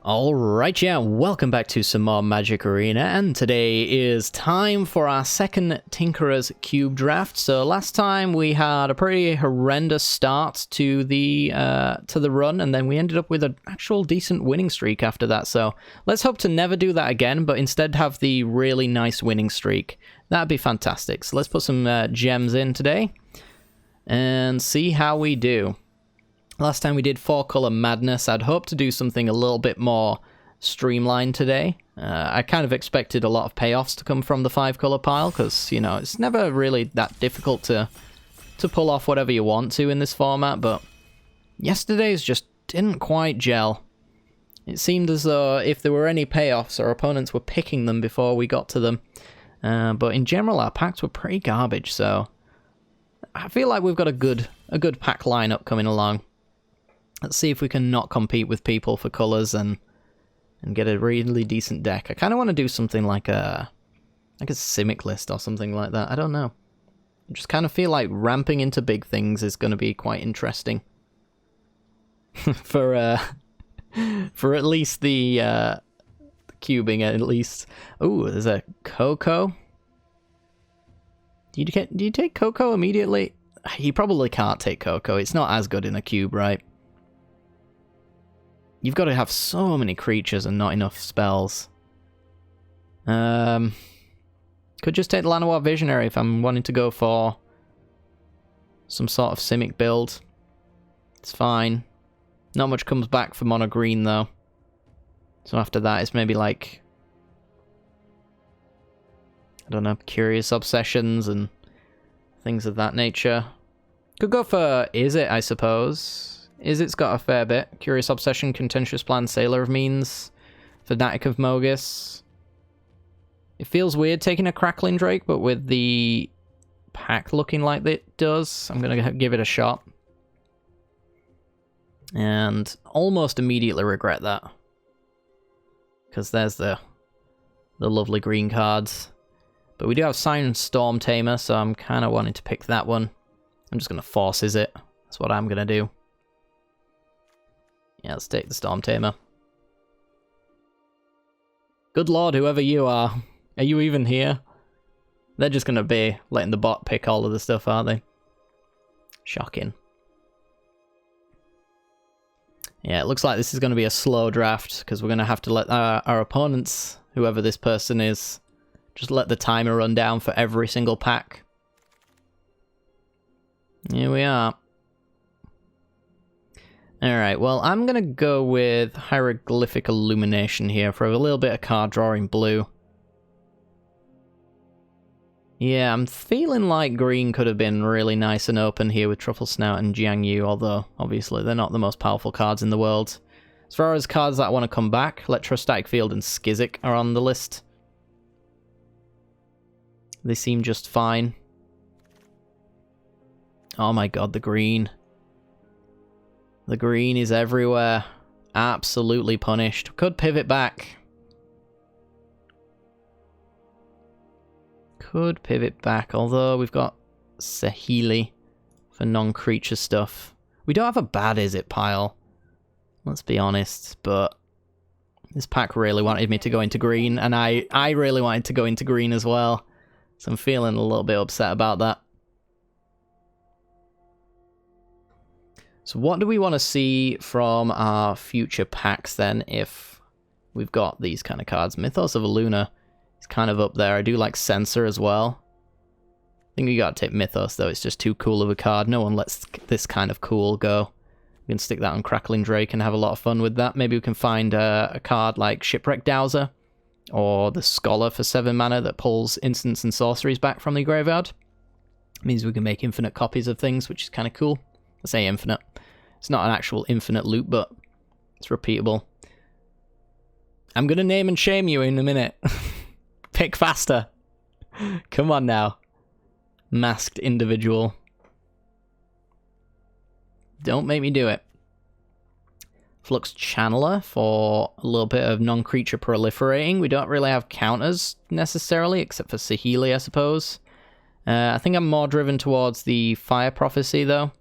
Alright, yeah, welcome back to some more Magic Arena, and today is time for our second Tinkerer's Cube draft. So last time we had a pretty horrendous start to the run, and then we ended up with an actual decent winning streak after that. So let's hope to never do that again, but instead have the really nice winning streak. That'd be fantastic. So let's put some gems in today and see how we do. Last time we did 4-color madness. I'd hoped to do something a little bit more streamlined today. I kind of expected a lot of payoffs to come from the 5-color pile, because, you know, it's never really that difficult to pull off whatever you want to in this format, but yesterday's just didn't quite gel. It seemed as though if there were any payoffs, our opponents were picking them before we got to them. But in general, our packs were pretty garbage, so I feel like we've got a good pack lineup coming along. Let's see if we can not compete with people for colors and get a really decent deck. I kind of want to do something like a Simic list or something like that. I don't know. I just kind of feel like ramping into big things is going to be quite interesting. for at least the cubing at least. Oh, there's a Coco. Do you take Coco immediately? You probably can't take Coco. It's not as good in a cube, right? You've got to have so many creatures and not enough spells. Could just take the Llanowar Visionary if I'm wanting to go for some sort of Simic build. It's fine. Not much comes back for mono green though. So after that it's maybe like, I don't know, Curious Obsessions and things of that nature. Could go for Is It, I suppose. Is It's got a fair bit. Curious Obsession, Contentious Plan, Sailor of Means, Fanatic of Mogus. It feels weird taking a Crackling Drake, but with the pack looking like it does, I'm going to give it a shot. And almost immediately regret that. Because there's the lovely green cards. But we do have Siren Storm Tamer, so I'm kind of wanting to pick that one. I'm just going to force Is It. That's what I'm going to do. Yeah, let's take the Storm Tamer. Good lord, whoever you are you even here? They're just going to be letting the bot pick all of the stuff, aren't they? Shocking. Yeah, it looks like this is going to be a slow draft, because we're going to have to let our opponents, whoever this person is, just let the timer run down for every single pack. Here we are. Alright, well, I'm going to go with Hieroglyphic Illumination here for a little bit of card drawing blue. Yeah, I'm feeling like green could have been really nice and open here with Truffle Snout and Jiang Yu, although obviously they're not the most powerful cards in the world. As far as cards that want to come back, Electrostatic Field and Skizzik are on the list. They seem just fine. Oh my god, the green. The green is everywhere. Absolutely punished. Could pivot back. Could pivot back, although we've got Saheeli for non-creature stuff. We don't have a bad Is It pile, let's be honest, but this pack really wanted me to go into green, and I really wanted to go into green as well, so I'm feeling a little bit upset about that. So what do we want to see from our future packs then, if we've got these kind of cards? Mythos of Aluna is kind of up there. I do like Censor as well. I think we gotta take Mythos though, it's just too cool of a card. No one lets this kind of cool go. We can stick that on Crackling Drake and have a lot of fun with that. Maybe we can find a card like Shipwreck Dowser, or the Scholar for 7 mana that pulls instants and sorceries back from the graveyard. It means we can make infinite copies of things, which is kind of cool. I say infinite. It's not an actual infinite loop, but it's repeatable. I'm gonna name and shame you in a minute. Pick faster. Come on now. Masked individual. Don't make me do it. Flux Channeler for a little bit of non-creature proliferating. We don't really have counters necessarily, except for Saheeli, I suppose. I think I'm more driven towards the Fire Prophecy, though.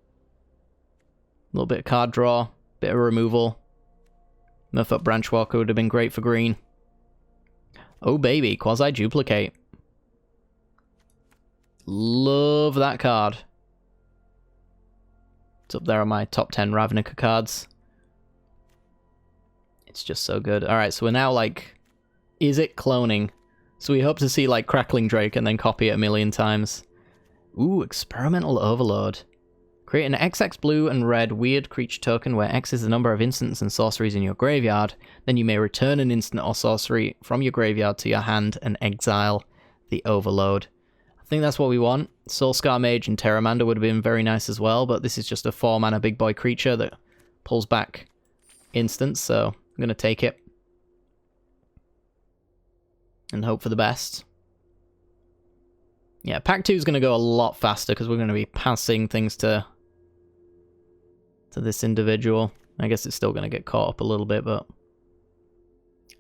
A little bit of card draw, bit of removal. Murph Branchwalker would have been great for green. Oh baby, Quasi-Duplicate. Love that card. It's up there on my top 10 Ravnica cards. It's just so good. Alright, so we're now like... Is it cloning? So we hope to see like Crackling Drake and then copy it a million times. Ooh, Experimental Overload. Create an XX blue and red weird creature token where X is the number of instants and sorceries in your graveyard. Then you may return an instant or sorcery from your graveyard to your hand and exile the Overload. I think that's what we want. Soulscar Mage and Terramander would have been very nice as well, but this is just a 4-mana big boy creature that pulls back instants, so I'm going to take it. And hope for the best. Yeah, Pack 2 is going to go a lot faster because we're going to be passing things to this individual. I guess it's still going to get caught up a little bit, but...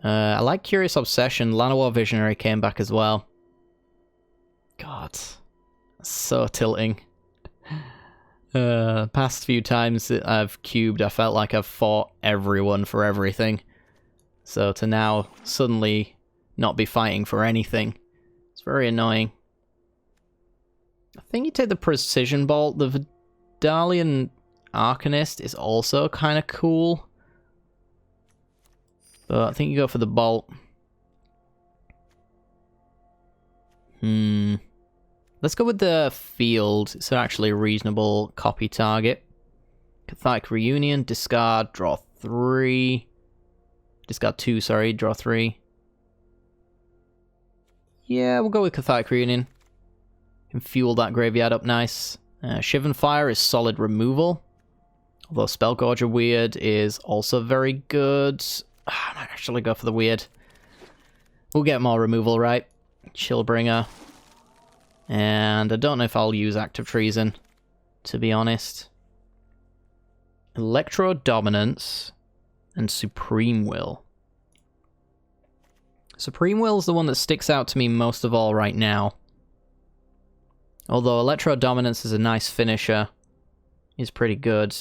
I like Curious Obsession. Llanowar Visionary came back as well. God. So tilting. Past few times that I've cubed, I felt like I've fought everyone for everything. So to now suddenly not be fighting for anything, it's very annoying. I think you take the Precision Bolt. The Vidalian Arcanist is also kind of cool. But I think you go for the Bolt. Let's go with the Field. It's actually a reasonable copy target. Cathartic Reunion, discard, draw 3. Discard 2, sorry, draw 3. Yeah, we'll go with Cathartic Reunion. Can fuel that graveyard up nice. Shivan Fire is solid removal. Although Spellgorger Weird is also very good. I might actually go for the Weird. We'll get more removal, right? Chillbringer. And I don't know if I'll use Act of Treason, to be honest. Electro Dominance and Supreme Will. Supreme Will is the one that sticks out to me most of all right now. Although Electro Dominance is a nice finisher, is pretty good.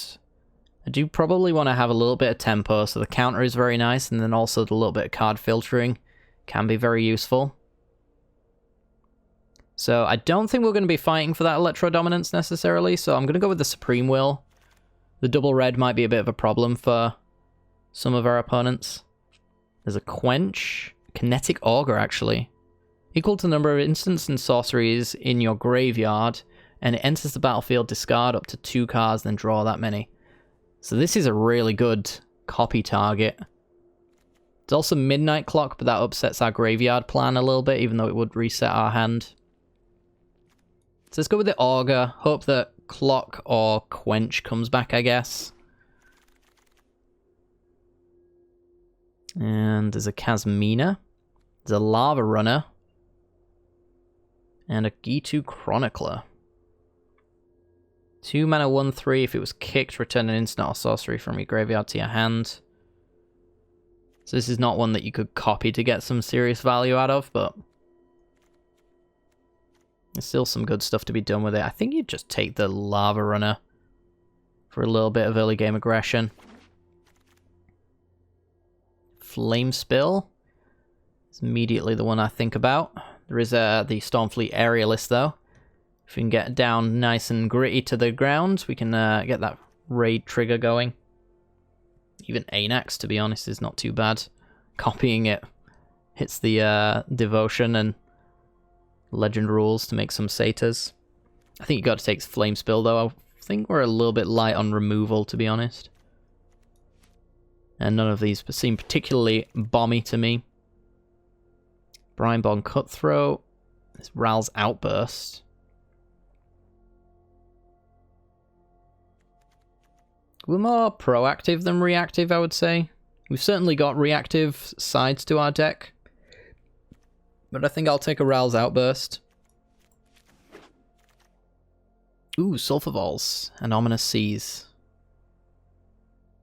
I do probably want to have a little bit of tempo, so the counter is very nice, and then also the little bit of card filtering can be very useful. So I don't think we're going to be fighting for that Electro Dominance necessarily, so I'm going to go with the Supreme Will. The double red might be a bit of a problem for some of our opponents. There's a Quench. Kinetic Augur, actually. Equal to the number of instants and sorceries in your graveyard, and it enters the battlefield, discard up to 2 cards, then draw that many. So this is a really good copy target. It's also Midnight Clock, but that upsets our graveyard plan a little bit, even though it would reset our hand. So let's go with the Augur. Hope that Clock or Quench comes back, I guess. And there's a Kasmina. There's a Lava Runner. And a Gitu Chronicler. 2 mana 1/3. If it was kicked, return an instant or sorcery from your graveyard to your hand. So this is not one that you could copy to get some serious value out of, but there's still some good stuff to be done with it. I think you'd just take the Lava Runner for a little bit of early game aggression. Flame Spill is immediately the one I think about. There is the Stormfleet Aerialist, though. If we can get down nice and gritty to the ground, we can get that raid trigger going. Even Anax, to be honest, is not too bad. Copying it hits the Devotion and Legend Rules to make some Satyrs. I think you got to take Flame Spill, though. I think we're a little bit light on removal, to be honest. And none of these seem particularly bomby to me. Brineborn Cutthroat. This Ral's Outburst. We're more proactive than reactive, I would say. We've certainly got reactive sides to our deck. But I think I'll take a Ral's Outburst. Ooh, Sulphur Vols and Ominous Seas.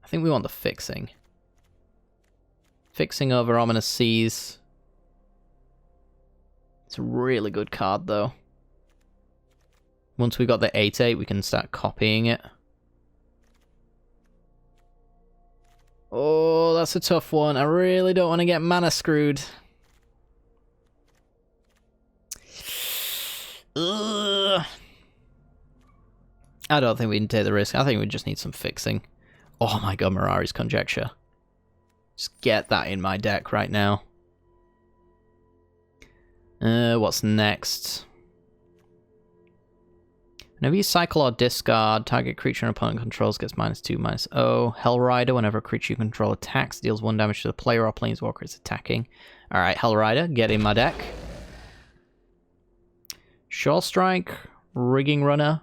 I think we want the Fixing. Fixing over Ominous Seas. It's a really good card, though. Once we got the 8/8, we can start copying it. Oh, that's a tough one. I really don't want to get mana screwed. Ugh. I don't think we can take the risk. I think we just need some fixing. Oh my god, Mirari's Conjecture. Just get that in my deck right now. What's next? Whenever you cycle or discard, target creature an opponent controls gets -2/-0. Hellrider, whenever a creature you control attacks, deals 1 damage to the player or planeswalker it's attacking. Alright, Hellrider, get in my deck. Shore Strike, Rigging Runner.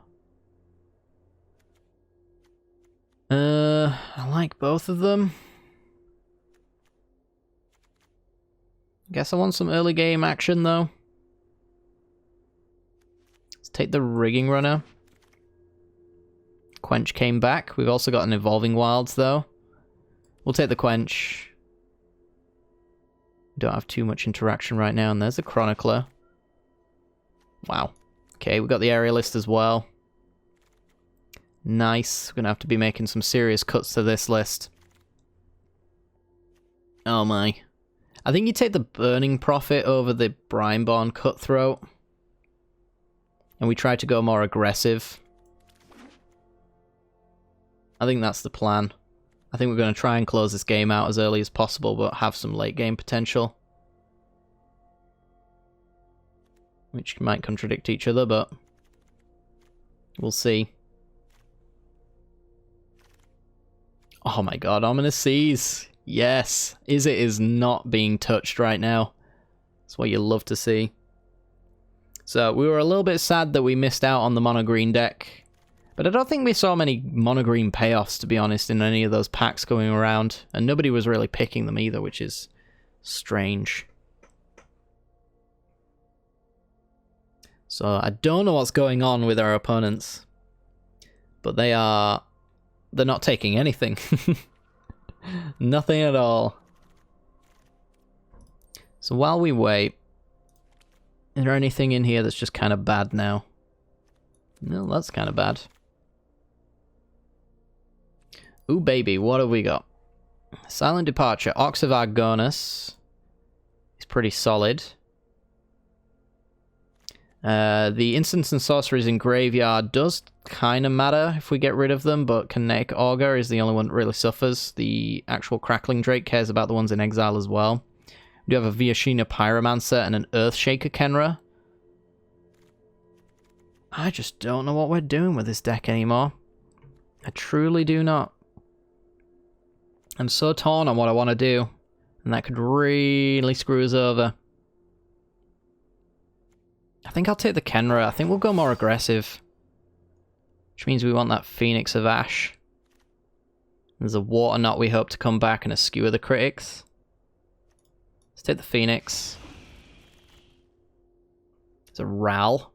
I like both of them. Guess I want some early game action though. Let's take the Rigging Runner. Quench came back. We've also got an Evolving Wilds though. We'll take the Quench. Don't have too much interaction right now, and there's the Chronicler. Wow. Okay, we've got the Aerialist as well. Nice. We're gonna have to be making some serious cuts to this list. Oh my. I think you take the Burning Prophet over the Brineborn Cutthroat. And we try to go more aggressive. I think that's the plan. I think we're going to try and close this game out as early as possible, but have some late game potential. Which might contradict each other, but we'll see. Oh my god, Ominous Seas. Yes. It is not being touched right now. That's what you love to see. So we were a little bit sad that we missed out on the mono green deck. But I don't think we saw many mono green payoffs, to be honest, in any of those packs going around. And nobody was really picking them either, which is strange. So I don't know what's going on with our opponents. But they're not taking anything. Nothing at all. So while we wait, is there anything in here that's just kind of bad now? No, that's kind of bad. Ooh, baby, what have we got? Silent Departure, Ox of Argonus. It's pretty solid. The instants and sorceries in graveyard does kind of matter if we get rid of them, but Kinetic Augur is the only one that really suffers. The actual Crackling Drake cares about the ones in exile as well. We do have a Viashina Pyromancer and an Earthshaker Kenra. I just don't know what we're doing with this deck anymore. I truly do not. I'm so torn on what I want to do, and that could really screw us over. I think I'll take the Kenra. I think we'll go more aggressive. Which means we want that Phoenix of Ash. There's a Water Knot we hope to come back and a Skewer the Critics. Let's take the Phoenix. There's a Ral.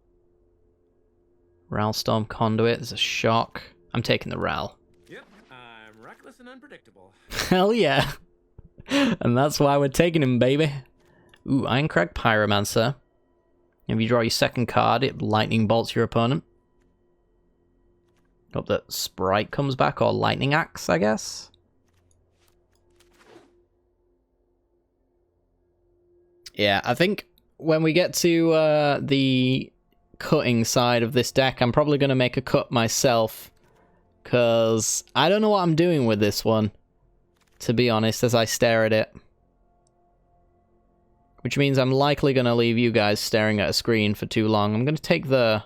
Ralstorm Conduit. There's a Shock. I'm taking the Ral. Yep, I'm reckless and unpredictable. Hell yeah. And that's why we're taking him, baby. Ooh, Ironcrag Pyromancer. If you draw your second card, it lightning bolts your opponent. Hope that Sprite comes back, or Lightning Axe, I guess. Yeah, I think when we get to the cutting side of this deck, I'm probably going to make a cut myself. Because I don't know what I'm doing with this one, to be honest, as I stare at it. Which means I'm likely going to leave you guys staring at a screen for too long. I'm going to take the...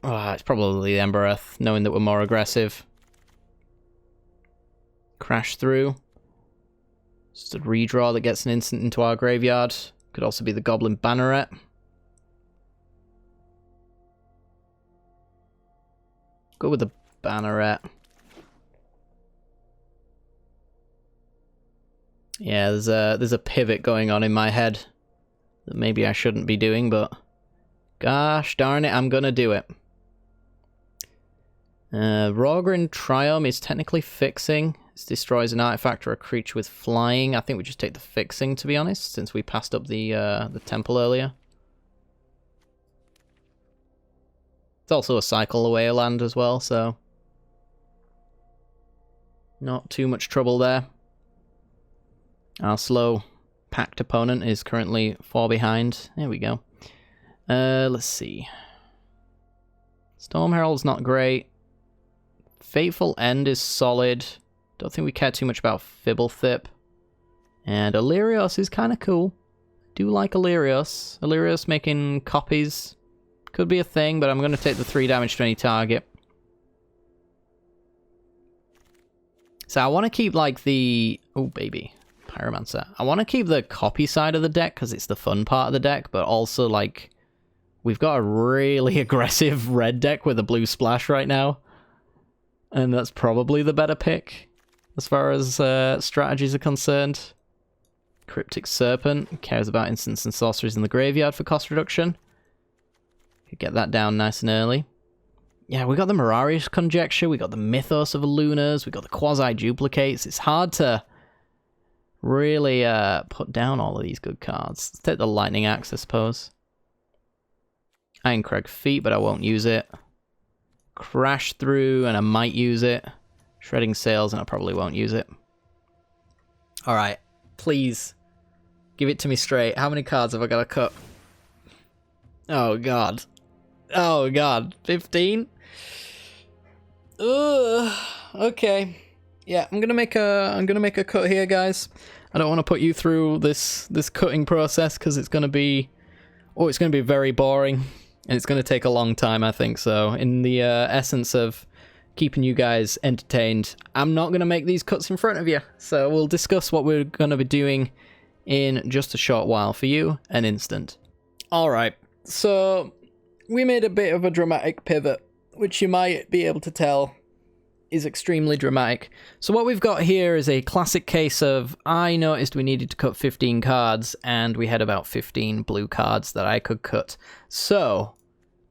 it's probably the Embereth, knowing that we're more aggressive. Crash through. Just a redraw that gets an instant into our graveyard. Could also be the Goblin Banneret. Go with the Banneret. Yeah, there's a pivot going on in my head that maybe I shouldn't be doing, but gosh darn it, I'm gonna do it. Rogrin Triome is technically fixing. This destroys an artifact or a creature with flying. I think we just take the fixing, to be honest, since we passed up the temple earlier. It's also a cycle away land as well, so Not too much trouble there. Our slow packed opponent is currently 4 behind. There we go. Let's see. Storm Herald's not great. Fateful End is solid. Don't think we care too much about Fibblethip. And Illyrios is kind of cool. Do like Illyrios. Illyrios making copies could be a thing, but I'm going to take the 3 damage to any target. So I want to keep like the... Oh, baby. Pyromancer. I want to keep the copy side of the deck because it's the fun part of the deck, but also like we've got a really aggressive red deck with a blue splash right now, and that's probably the better pick as far as strategies are concerned. Cryptic Serpent cares about instants and sorceries in the graveyard for cost reduction. Could get that down nice and early. Yeah, we got the Mirari's Conjecture, we got the Mythos of Lunas, we got the Quasi Duplicates. It's hard to really put down all of these good cards. Let's take the Lightning Axe, I suppose. Ironcrag Feet, but I won't use it. Crash Through, and I might use it. Shredding Sails, and I probably won't use it. Alright, please. Give it to me straight. How many cards have I got to cut? Oh god. Oh god. 15? Ugh. Okay. Yeah, I'm gonna make a cut here, guys. I don't want to put you through this cutting process because it's gonna be very boring and it's gonna take a long time, I think. So, in the essence of keeping you guys entertained, I'm not gonna make these cuts in front of you. So we'll discuss what we're gonna be doing in just a short while for you, an instant. All right. So we made a bit of a dramatic pivot, which you might be able to tell is extremely dramatic. So what we've got here is a classic case of I noticed we needed to cut 15 cards and we had about 15 blue cards that I could cut. So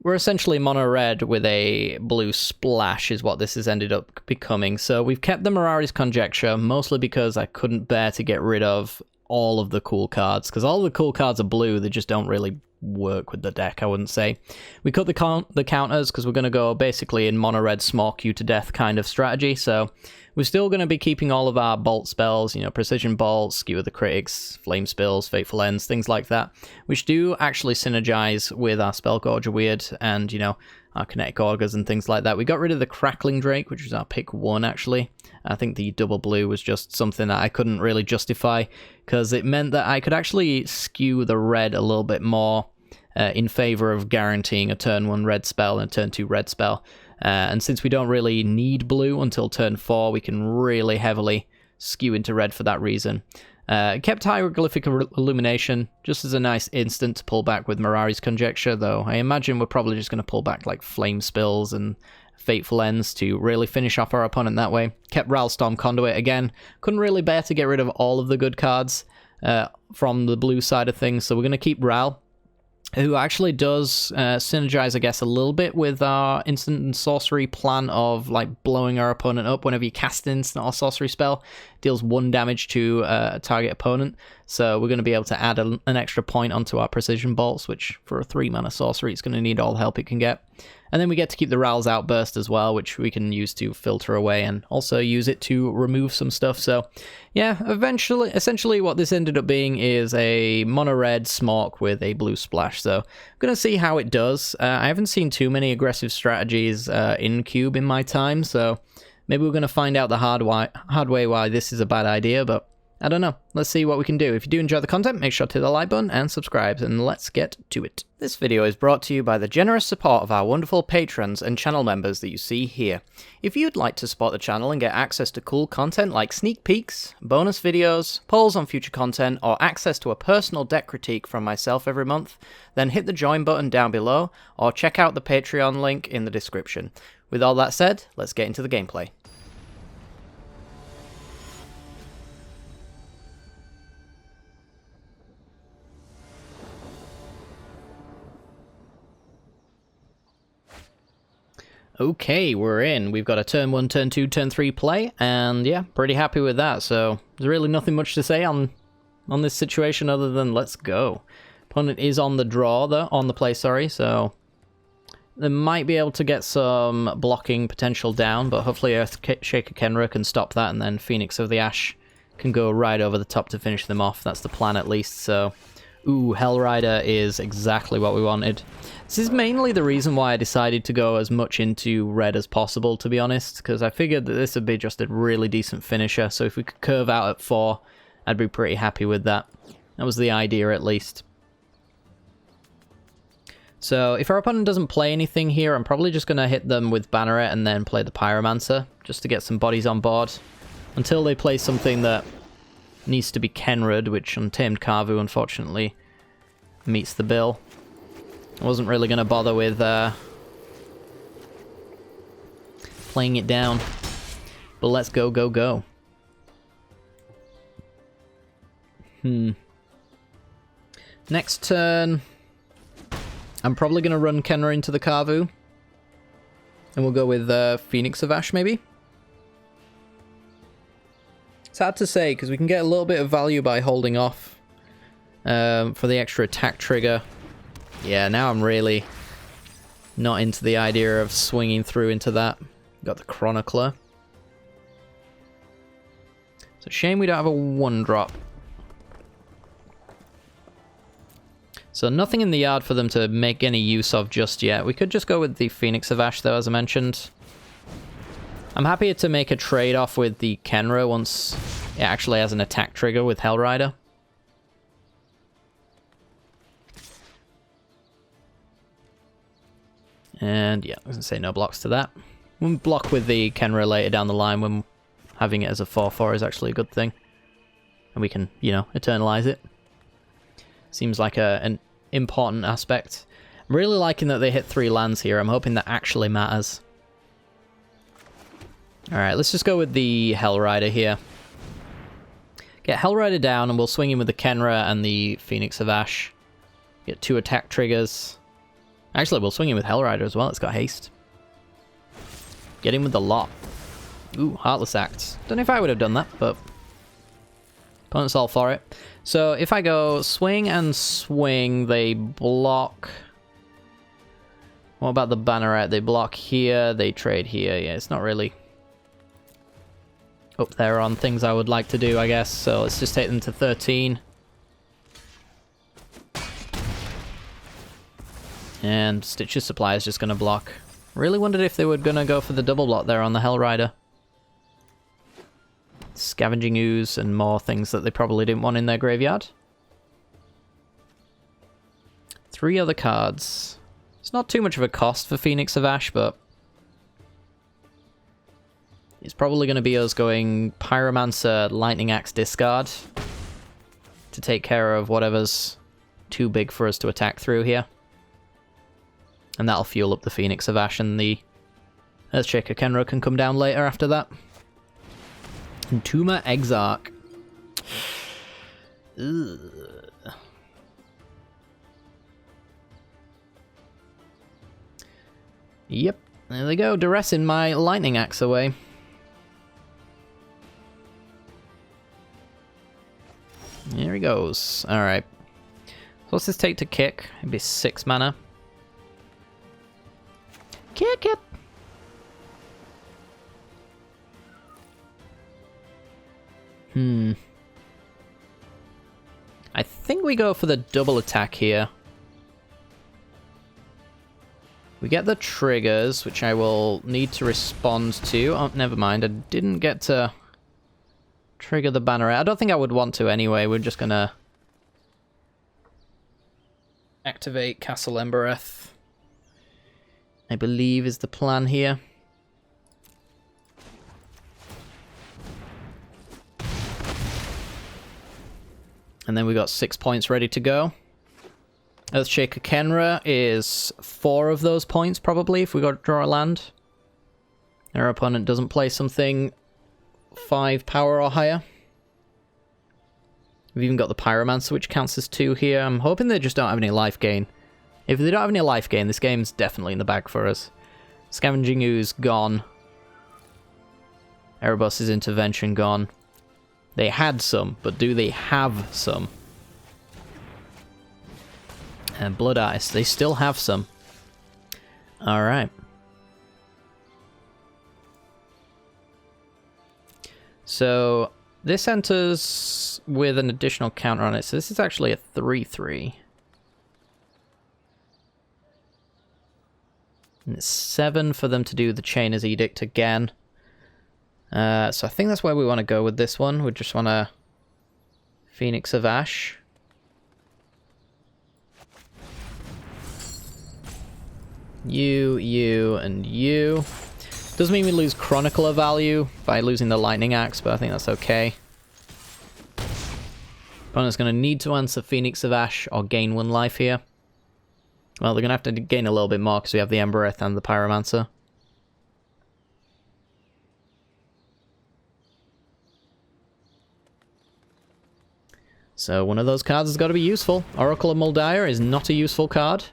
we're essentially mono red with a blue splash is what this has ended up becoming. So we've kept the Mirari's Conjecture mostly because I couldn't bear to get rid of all of the cool cards, because all the cool cards are blue, they just don't really work with the deck, I wouldn't say. We cut the counters because we're going to go basically in mono red smoke you to death kind of strategy, so we're still going to be keeping all of our bolt spells, you know, Precision Bolt, Skewer the Critics, Flame Spills, Fateful Ends, things like that, which do actually synergize with our Spellgorger Weird and, you know, our Kinetic Augurs and things like that. We got rid of the Crackling Drake, which was our pick 1, actually. I think the double blue was just something that I couldn't really justify, because it meant that I could actually skew the red a little bit more in favor of guaranteeing a turn 1 red spell and a turn 2 red spell. And since we don't really need blue until turn 4, we can really heavily skew into red for that reason. Kept Hieroglyphic Illumination just as a nice instant to pull back with Mirari's Conjecture, though I imagine we're probably just going to pull back like Flame Spills and Fateful Ends to really finish off our opponent that way. Kept Ralstorm Conduit again. Couldn't really bear to get rid of all of the good cards from the blue side of things, so we're going to keep Ral, who actually does synergize, I guess, a little bit with our instant and sorcery plan of like blowing our opponent up. Whenever you cast an instant or sorcery spell, deals 1 damage to a target opponent. So we're going to be able to add an extra point onto our Precision Bolts, which for a 3-mana sorcery, it's going to need all the help it can get. And then we get to keep the Ral's Outburst as well, which we can use to filter away and also use it to remove some stuff. So yeah, essentially what this ended up being is a mono red smoke with a blue splash. So I'm going to see how it does. I haven't seen too many aggressive strategies in Cube in my time, so maybe we're going to find out the hard way why this is a bad idea, but I don't know. Let's see what we can do. If you do enjoy the content, make sure to hit the like button and subscribe, and let's get to it. This video is brought to you by the generous support of our wonderful patrons and channel members that you see here. If you'd like to support the channel and get access to cool content like sneak peeks, bonus videos, polls on future content, or access to a personal deck critique from myself every month, then hit the join button down below, or check out the Patreon link in the description. With all that said, let's get into the gameplay. Okay, we're in. We've got a turn 1, turn 2, turn 3 play, and yeah, pretty happy with that. So there's really nothing much to say on this situation other than let's go. Opponent is on the draw, though, on the play, sorry, so They might be able to get some blocking potential down, but hopefully Earthshaker Kenra can stop that, and then Phoenix of the Ash can go right over the top to finish them off. That's the plan at least, so... Ooh, Hellrider is exactly what we wanted. This is mainly the reason why I decided to go as much into red as possible, to be honest, because I figured that this would be just a really decent finisher, so if we could curve out at 4, I'd be pretty happy with that. That was the idea, at least. So, if our opponent doesn't play anything here, I'm probably just going to hit them with Banneret and then play the Pyromancer, just to get some bodies on board. Until they play something that needs to be Kenra'd, which Untamed Karvu, unfortunately, meets the bill. I wasn't really going to bother with playing it down. But let's go, go, go. Next turn... I'm probably going to run Kenra into the Karvu. And we'll go with Phoenix of Ash, maybe? It's hard to say, because we can get a little bit of value by holding off for the extra attack trigger. Yeah, now I'm really not into the idea of swinging through into that. Got the Chronicler. It's a shame we don't have a 1-drop. So nothing in the yard for them to make any use of just yet. We could just go with the Phoenix of Ash, though, as I mentioned. I'm happy to make a trade-off with the Kenra once it actually has an attack trigger with Hellrider. And yeah, I was going to say no blocks to that. We'll block with the Kenra later down the line when having it as a 4-4 is actually a good thing. And we can, you know, eternalize it. Seems like an important aspect. I'm really liking that they hit 3 lands here. I'm hoping that actually matters. Alright, let's just go with the Hellrider here. Get Hellrider down and we'll swing in with the Kenra and the Phoenix of Ash. Get 2 attack triggers. Actually, we'll swing in with Hellrider as well. It's got haste. Get in with the lot. Ooh, Heartless Act. Don't know if I would have done that, but... opponent's all for it. So if I go swing and swing, they block. What about the Banneret? They block here, they trade here. Yeah, it's not really up there on things I would like to do, I guess. So let's just take them to 13. And Stitch's Supply is just going to block. Really wondered if they were going to go for the double block there on the Hellrider. Scavenging Ooze and more things that they probably didn't want in their graveyard. 3 other cards. It's not too much of a cost for Phoenix of Ash, but it's probably going to be us going Pyromancer, Lightning Axe, discard to take care of whatever's too big for us to attack through here. And that'll fuel up the Phoenix of Ash, and the Earthshaker Kenra can come down later after that. Tuma Exarch. Ugh. Yep, there they go, duressing my Lightning Axe away. Here he goes. Alright. So what's this take to kick? Maybe 6 mana. Kick it! I think we go for the double attack here. We get the triggers, which I will need to respond to. Oh, never mind. I didn't get to trigger the Banneret. I don't think I would want to anyway. We're just gonna activate Castle Embereth, I believe is the plan here. And then we got 6 points ready to go. Earthshaker Kenra is 4 of those points, probably, if we got to draw a land. Our opponent doesn't play something 5 power or higher. We've even got the Pyromancer, which counts as 2 here. I'm hoping they just don't have any life gain. If they don't have any life gain, this game's definitely in the bag for us. Scavenging Ooze gone. Erebus's Intervention gone. They had some, but do they have some? And Blood Ice, they still have some. Alright. So this enters with an additional counter on it, so this is actually a 3-3. And it's 7 for them to do the Chainer's Edict again. So I think that's where we want to go with this one. We just want to Phoenix of Ash. You, and you. Doesn't mean we lose Chronicler value by losing the Lightning Axe, but I think that's okay. Opponent's going to need to answer Phoenix of Ash or gain 1 life here. Well, they're going to have to gain a little bit more because we have the Embereth and the Pyromancer. So one of those cards has got to be useful. Oracle of Muldiar is not a useful card.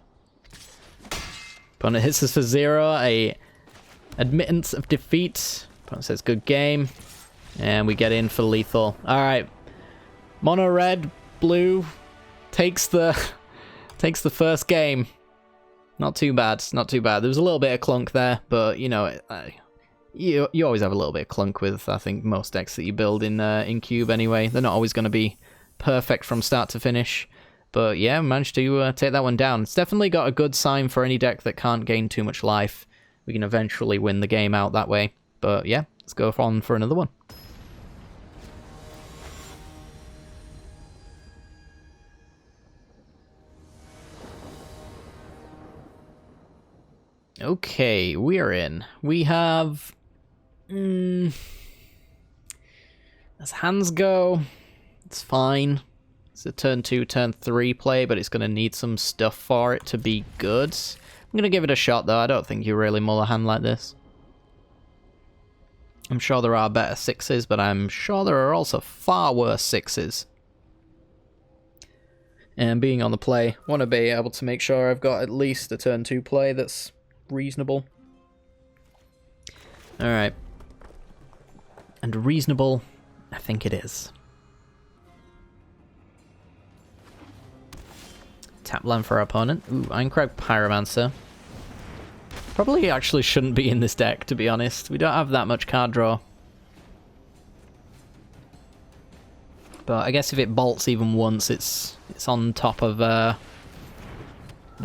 Opponent hits us for 0, a admittance of defeat. Opponent says good game. And we get in for lethal. Alright. Mono red, blue takes the first game. Not too bad, not too bad. There was a little bit of clunk there, but you know, you always have a little bit of clunk with, I think, most decks that you build in Cube anyway. They're not always going to be perfect from start to finish. But yeah, managed to take that one down. It's definitely got a good sign for any deck that can't gain too much life. We can eventually win the game out that way. But yeah, let's go on for another one. Okay, we are in. We have... as hands go, it's fine. It's a turn 2, turn 3 play, but it's going to need some stuff for it to be good. I'm going to give it a shot, though. I don't think you really mull a hand like this. I'm sure there are better 6s, but I'm sure there are also far worse 6s. And being on the play, want to be able to make sure I've got at least a turn 2 play that's reasonable. Alright. And reasonable, I think it is. Tap land for our opponent. Ooh, Ironcrag Pyromancer. Probably actually shouldn't be in this deck, to be honest. We don't have that much card draw. But I guess if it bolts even once, it's on top of the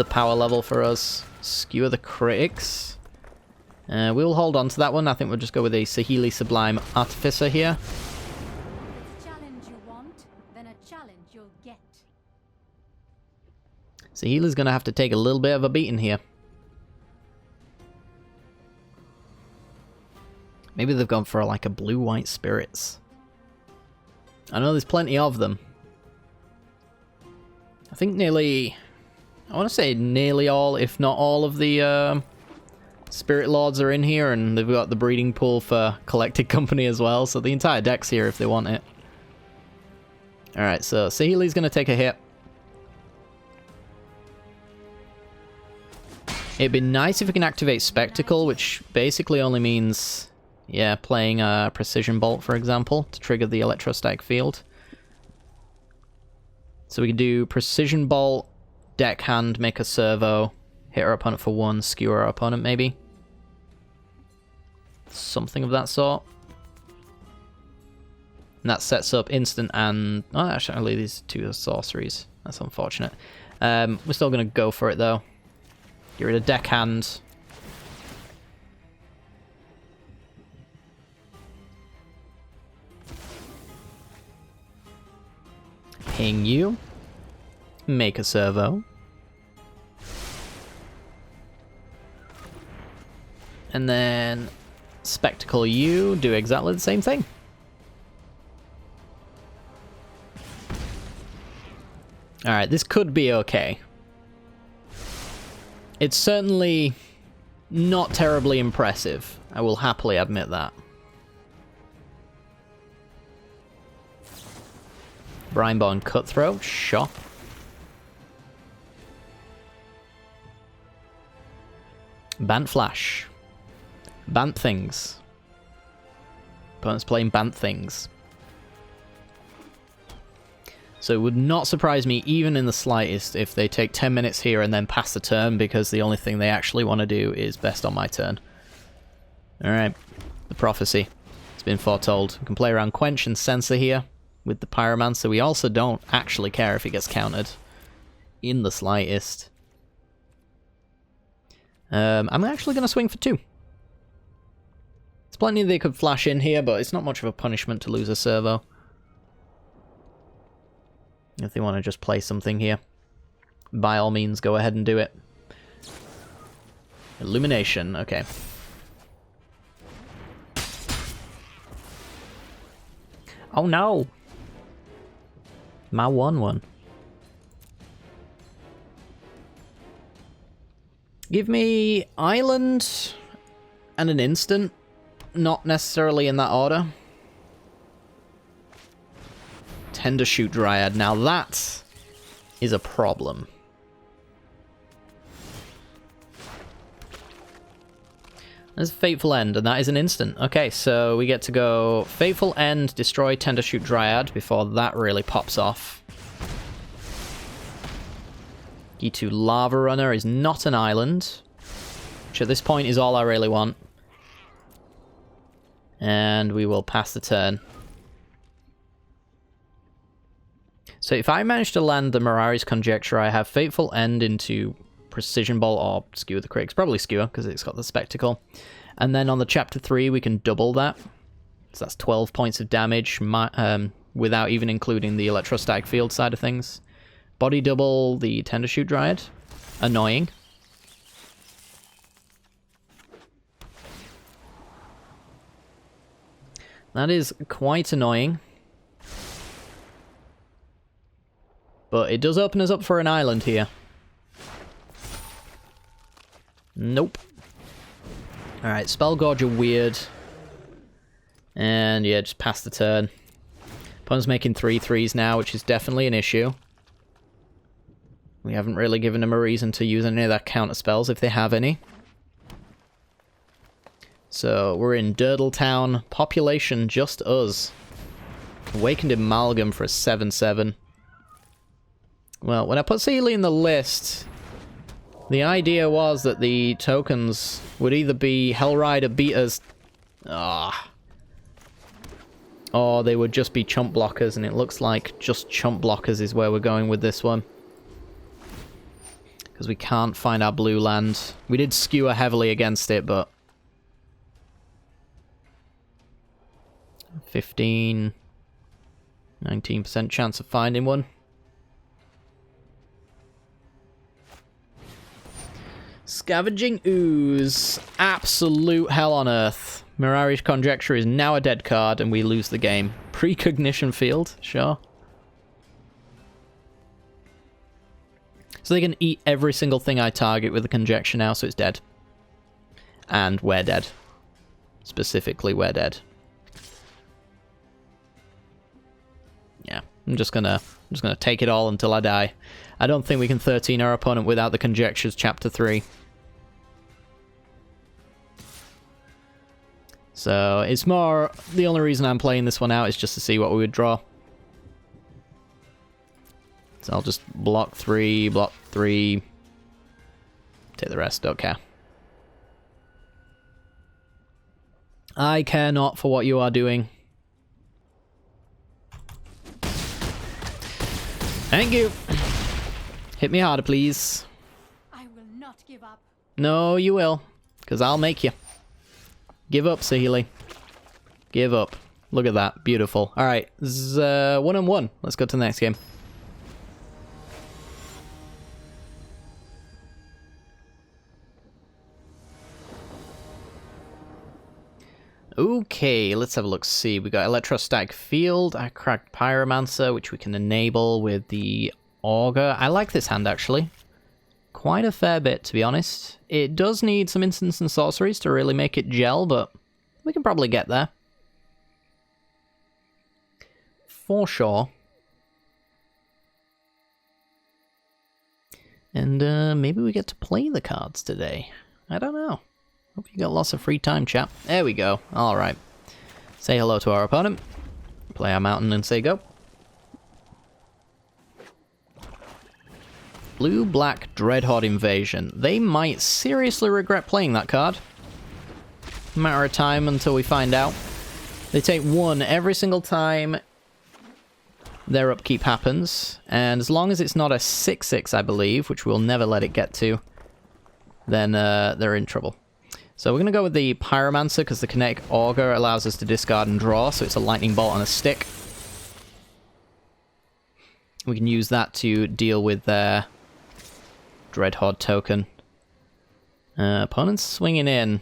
power level for us. Skewer the critics. We'll hold on to that one. I think we'll just go with a Saheeli Sublime Artificer here. If challenge you want, then a challenge you'll get. Saheeli's going to have to take a little bit of a beating here. Maybe they've gone for like a blue-white spirits. I know there's plenty of them. I think nearly... I want to say nearly all, if not all of the Spirit Lords are in here, and they've got the breeding pool for Collected Company as well, so the entire deck's here if they want it. Alright, so Saheeli's going to take a hit. It'd be nice if we can activate Spectacle, which basically only means, yeah, playing a Precision Bolt, for example, to trigger the Electrostatic Field. So we can do Precision Bolt, Deckhand, make a servo, hit our opponent for 1, skewer our opponent maybe. Something of that sort. And that sets up instant and... Oh, actually, these 2 are sorceries. That's unfortunate. We're still going to go for it, though. Get rid of Deckhand. Ping you. Make a servo. And then Spectacle you, do exactly the same thing. Alright, this could be okay. It's certainly not terribly impressive. I will happily admit that. Brineborn Cutthroat, sure. Bant Flash. Bant Things. Opponent's playing Bant Things. So it would not surprise me even in the slightest if they take 10 minutes here and then pass the turn, because the only thing they actually want to do is best on my turn. Alright, the prophecy. It's been foretold. We can play around Quench and Censor here with the Pyromancer. We also don't actually care if it gets countered in the slightest. I'm actually going to swing for 2. There's plenty they could flash in here, but it's not much of a punishment to lose a servo. If they want to just play something here, by all means, go ahead and do it. Illumination, okay. Oh no! My 1/1. Give me Island and an instant. Not necessarily in that order. Tender Shoot Dryad. Now that is a problem. There's Fateful End, and that is an instant. Okay, so we get to go Fateful End, destroy Tender Shoot Dryad before that really pops off. E2 Lava Runner is not an island, which at this point is all I really want. And we will pass the turn. So if I manage to land the Mirari's Conjecture, I have Fateful End into Precision Ball or Skewer the Critics. Probably Skewer, because it's got the Spectacle. And then on the Chapter 3, we can double that. So that's 12 points of damage, without even including the Electrostatic Field side of things. Body double the Tender Shoot Dryad. Annoying. That is quite annoying. But it does open us up for an island here. Nope. Alright, Spell Gorge are weird. And yeah, just pass the turn. Opponent's making 3/3s now, which is definitely an issue. We haven't really given them a reason to use any of their counter spells, if they have any. So, we're in Durdle Town. Population, just us. Awakened Amalgam for a 7/7. Well, when I put Sealy in the list, the idea was that the tokens would either be Hellrider Beaters, or they would just be chump blockers, and it looks like just chump blockers is where we're going with this one. Because we can't find our blue land. We did skewer heavily against it, but 15, 19% chance of finding one. Scavenging Ooze. Absolute hell on earth. Mirari's Conjecture is now a dead card, and we lose the game. Precognition Field, sure. So they can eat every single thing I target with the Conjecture now, so it's dead. And we're dead. Specifically, we're dead. Yeah, I'm just gonna take it all until I die. I don't think we can 13 our opponent without the Conjectures Chapter 3. So it's more, the only reason I'm playing this one out is just to see what we would draw. So I'll just block 3, take the rest, don't care. I care not for what you are doing. Thank you. Hit me harder, please. I will not give up. No, you will, because I'll make you. Give up, Sahili. Give up. Look at that. Beautiful. Alright, 1-1. Let's go to the next game. Okay, let's have a look. See, we got Electrostatic Field. I cracked Pyromancer, which we can enable with the Augur. I like this hand, actually. Quite a fair bit, to be honest. It does need some instants and sorceries to really make it gel, but we can probably get there. For sure. And maybe we get to play the cards today. I don't know. Hope you got lots of free time, chap. There we go. Alright. Say hello to our opponent. Play our mountain and say go. Blue-black Dreadhorde Invasion. They might seriously regret playing that card. Matter of time until we find out. They take 1 every single time their upkeep happens, and as long as it's not a 6/6, I believe, which we'll never let it get to, then they're in trouble. So we're going to go with the Pyromancer, because the Kinetic Auger allows us to discard and draw, so it's a Lightning Bolt on a stick. We can use that to deal with their Dreadhorde token. Opponent's swinging in.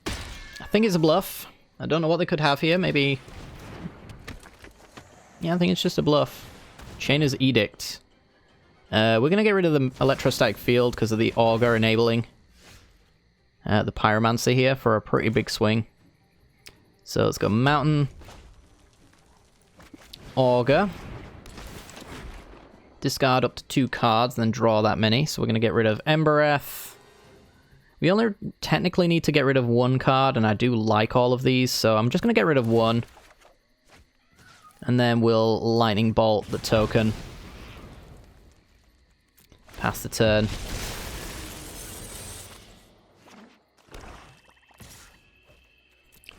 I think it's a bluff. I don't know what they could have here. Maybe... yeah, I think it's just a bluff. Chainer's Edict. We're going to get rid of the Electrostatic Field because of the Auger enabling the Pyromancer here for a pretty big swing. So let's go Mountain. Auger. Discard up to 2 cards, then draw that many. So we're going to get rid of Embereth. We only technically need to get rid of 1 card, and I do like all of these, so I'm just going to get rid of 1. And then we'll Lightning Bolt the token. Pass the turn.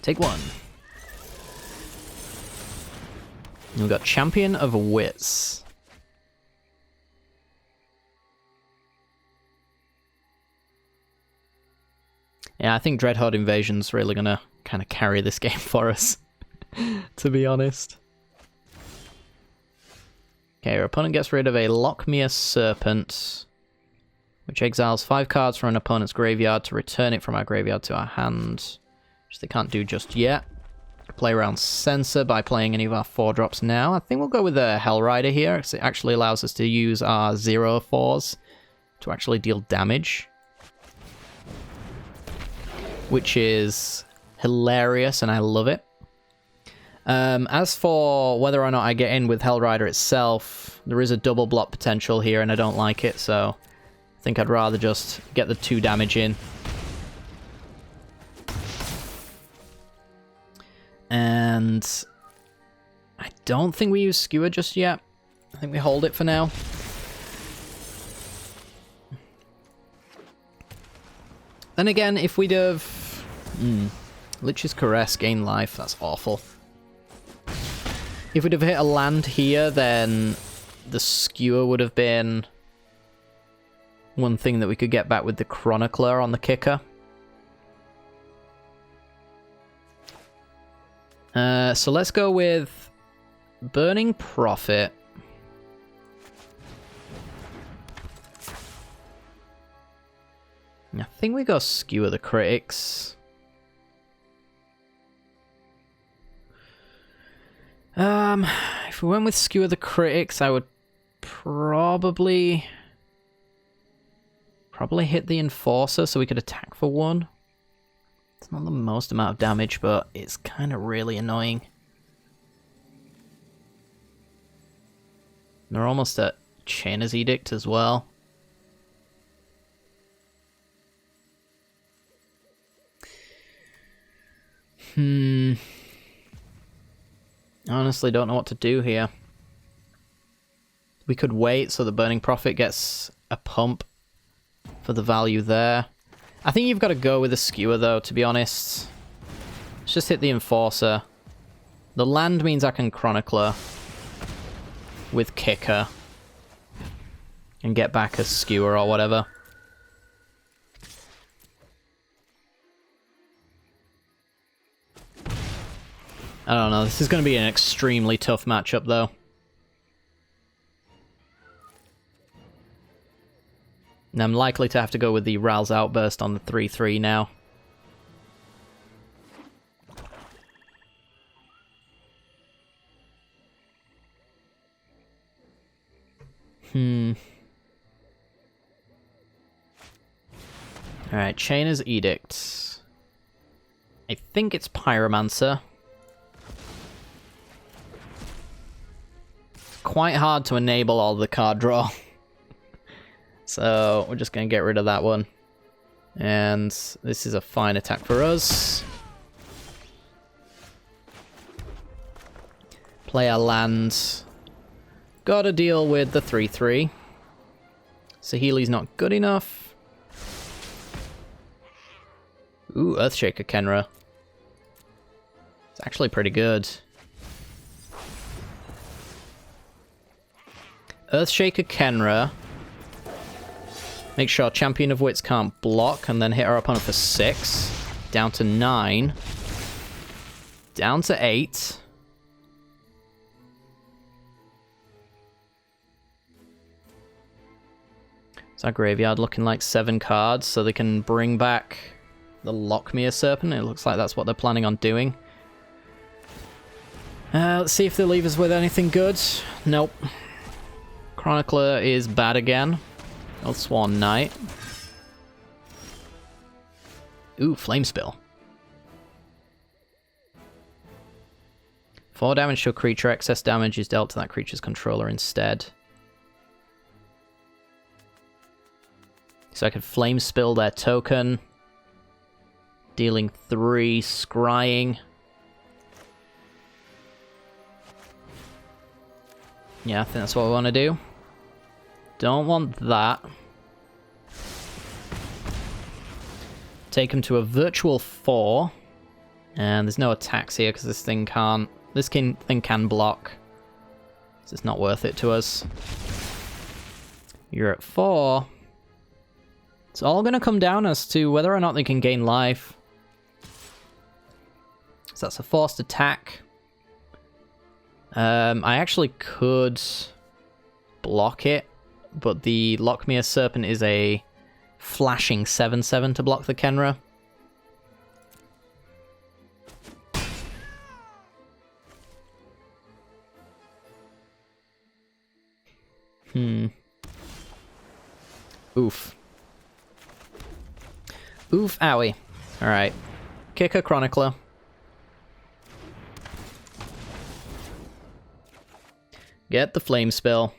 Take 1. We've got Champion of Wits. Yeah, I think Dreadhorde Invasion's really gonna kind of carry this game for us, to be honest. Okay, our opponent gets rid of a Lockmere Serpent, which exiles 5 cards from an opponent's graveyard to return it from our graveyard to our hand, which they can't do just yet. Play around Censor by playing any of our 4-drops now. I think we'll go with the Hellrider here, because it actually allows us to use our 0/4s to actually deal damage, which is hilarious, and I love it. As for whether or not I get in with Hellrider itself, there is a double block potential here, and I don't like it, so I think I'd rather just get the 2 damage in. And I don't think we use Skewer just yet. I think we hold it for now. Then again, if we'd have... Lich's Caress, gain life, that's awful. If we'd have hit a land here, then the Skewer would have been one thing that we could get back with the Chronicler on the kicker. So let's go with Burning Prophet. I think we go Skewer the Critics. If we went with Skewer the Critics, I would probably hit the Enforcer so we could attack for 1. It's not the most amount of damage, but it's kind of really annoying. They're almost at Chainer's Edict as well. Honestly, don't know what to do here. We could wait so the Burning Prophet gets a pump for the value there. I think you've got to go with a Skewer, though, to be honest. Let's just hit the Enforcer. The land means I can Chronicler with Kicker and get back a Skewer or whatever. I don't know. This is going to be an extremely tough matchup, though. And I'm likely to have to go with the Ral's Outburst on the 3/3 now. Alright, Chainer's Edict. I think it's Pyromancer. It's quite hard to enable all the card draw. So we're just going to get rid of that one. And this is a fine attack for us. Play our land. Gotta deal with the 3-3. Saheeli's not good enough. Ooh, Earthshaker Kenra. It's actually pretty good. Earthshaker Kenra. Make sure Champion of Wits can't block, and then hit our opponent for 6. Down to 9. Down to 8. Is our graveyard looking like 7 cards, so they can bring back the Lockmere Serpent? It looks like that's what they're planning on doing. Let's see if they leave us with anything good. Nope. Chronicler is bad again. Swan Knight. Ooh, Flame Spill. 4 damage to a creature. Excess damage is dealt to that creature's controller instead. So I could Flame Spill their token. Dealing 3, scrying. Yeah, I think that's what we want to do. Don't want that. Take him to a virtual 4. And there's no attacks here because this thing can't... This thing can block. So it's not worth it to us. You're at 4. It's all going to come down as to whether or not they can gain life. So that's a forced attack. I actually could block it, but the Lockmere Serpent is a flashing 7/7 to block the Kenra. Oof. Oof, owie. Alright. Kick a Chronicler. Get the Flame Spill.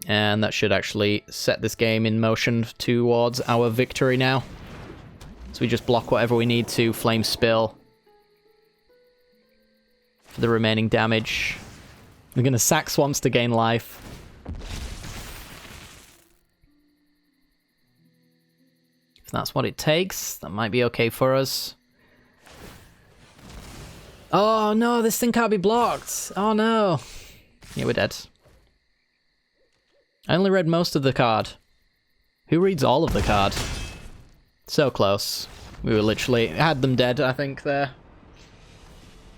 And that should actually set this game in motion towards our victory now. So we just block whatever we need to, Flame Spill. For the remaining damage. We're going to sack Swamps to gain life. If that's what it takes, that might be okay for us. Oh no, this thing can't be blocked. Oh no. Yeah, we're dead. I only read most of the card. Who reads all of the card? So close. We were literally... Had them dead, I think, there.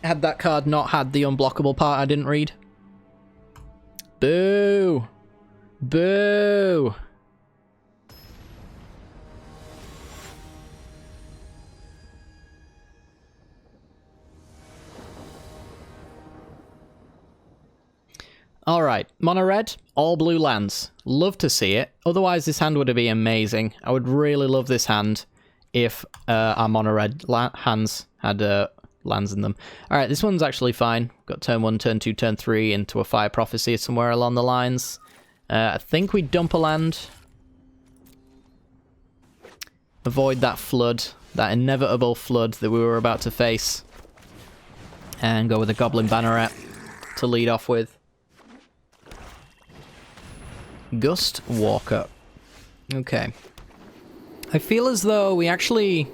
Had that card not had the unblockable part I didn't read. Boo! Boo! Alright, mono red, all blue lands. Love to see it. Otherwise this hand would be amazing. I would really love this hand if our mono red hands had lands in them. Alright, this one's actually fine. Got turn 1, turn 2, turn 3 into a Fire Prophecy somewhere along the lines. I think we dump a land. Avoid that flood, that inevitable flood that we were about to face. And go with a Goblin Banneret to lead off with. Gust Walker. Okay. I feel as though we actually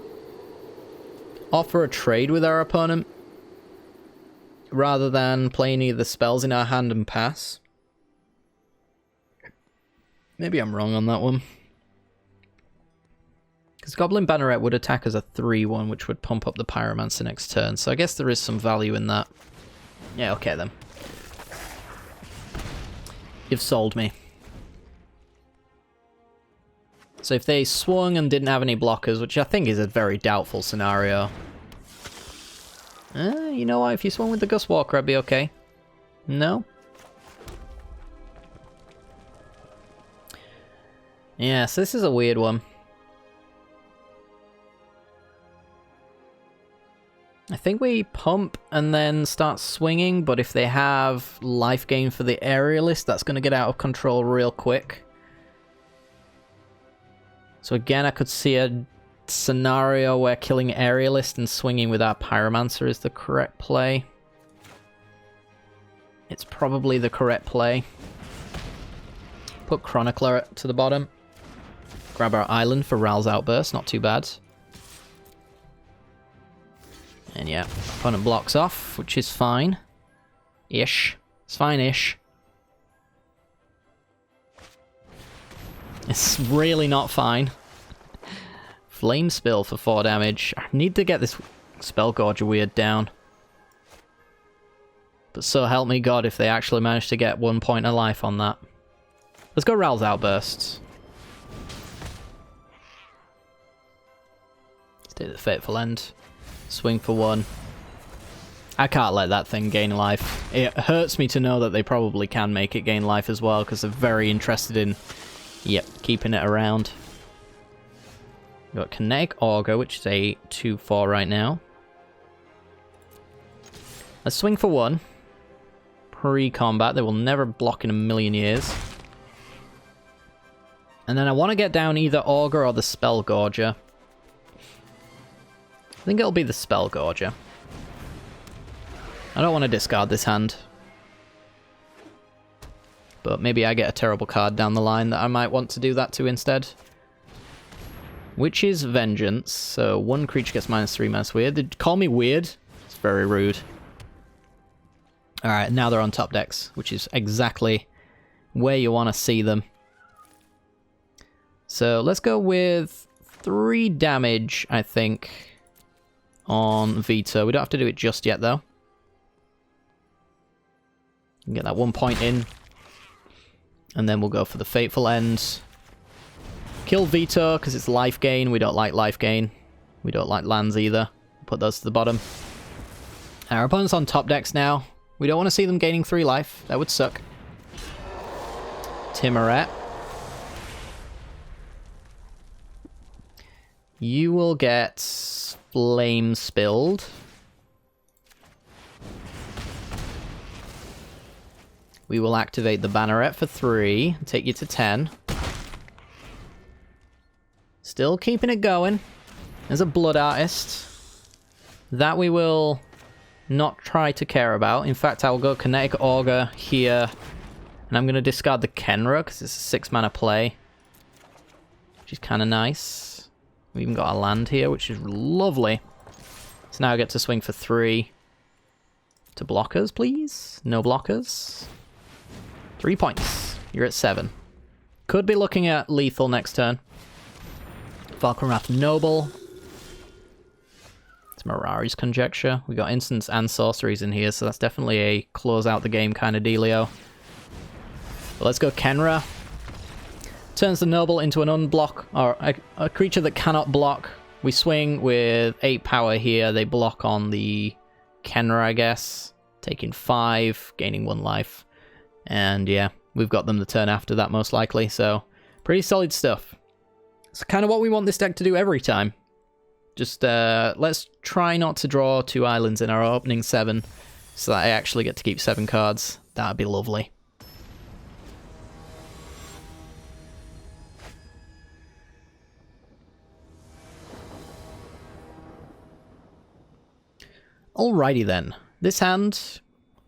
offer a trade with our opponent rather than play any of the spells in our hand and pass. Maybe I'm wrong on that one. Because Goblin Banneret would attack as a 3/1, which would pump up the Pyromancer next turn, so I guess there is some value in that. Yeah, okay then. You've sold me. So if they swung and didn't have any blockers, which I think is a very doubtful scenario. You know what? If you swung with the Gust Walker, I'd be okay. No? Yeah, so this is a weird one. I think we pump and then start swinging, but if they have life gain for the Aerialist, that's going to get out of control real quick. So again, I could see a scenario where killing Aerialist and swinging with our Pyromancer is the correct play. it's probably the correct play. Put Chronicler to the bottom. Grab our island for Ral's Outburst, not too bad. And yeah, opponent blocks off, which is fine. Ish. It's fine-ish. It's really not fine. Flame Spill for 4 damage. I need to get this Spell Gorger weird down. But so help me God if they actually manage to get 1 point of life on that. Let's go Ral's Outburst. Let's do the Fateful End. Swing for 1. I can't let that thing gain life. It hurts me to know that they probably can make it gain life as well, because they're very interested in, yep, keeping it around. We've got Kinetic Auger, which is a 2/4 right now. Let's swing for 1. Pre-combat, they will never block in a million years. And then I want to get down either Auger or the Spell Gorger. I think it'll be the Spell Gorger. I don't want to discard this hand. But maybe I get a terrible card down the line that I might want to do that to instead. Which is Vengeance. So 1 creature gets -3, -weird. They call me weird. It's very rude. Alright, now they're on top decks, which is exactly where you want to see them. So let's go with 3 damage, I think, on Veto. We don't have to do it just yet, though. Get that 1 point in. And then we'll go for the Fateful End. Kill Veto, because it's life gain. We don't like life gain. We don't like lands either. Put those to the bottom. Our opponent's on top decks now. We don't want to see them gaining 3 life. That would suck. Timuret. You will get Flame Spilled. We will activate the Banneret for 3, take you to 10. Still keeping it going. There's a Blood Artist. That we will not try to care about. In fact, I will go Kinetic Auger here. And I'm going to discard the Kenra, because it's a 6 mana play. Which is kind of nice. We even got a land here, which is lovely. So now I get to swing for 3. To blockers, please. No blockers. 3 points. You're at 7. Could be looking at lethal next turn. Falconwrath Noble. It's Mirari's Conjecture. We got instants and sorceries in here, so that's definitely a close out the game kind of dealio. But let's go Kenra. Turns the Noble into an unblock, or a creature that cannot block. We swing with 8 power here. They block on the Kenra, I guess. Taking 5, gaining 1 life. And yeah, we've got them the turn after that most likely, so pretty solid stuff. It's kind of what we want this deck to do every time. Just let's try not to draw 2 islands in our opening 7, so that I actually get to keep 7 cards. That'd be lovely. Alrighty then. This hand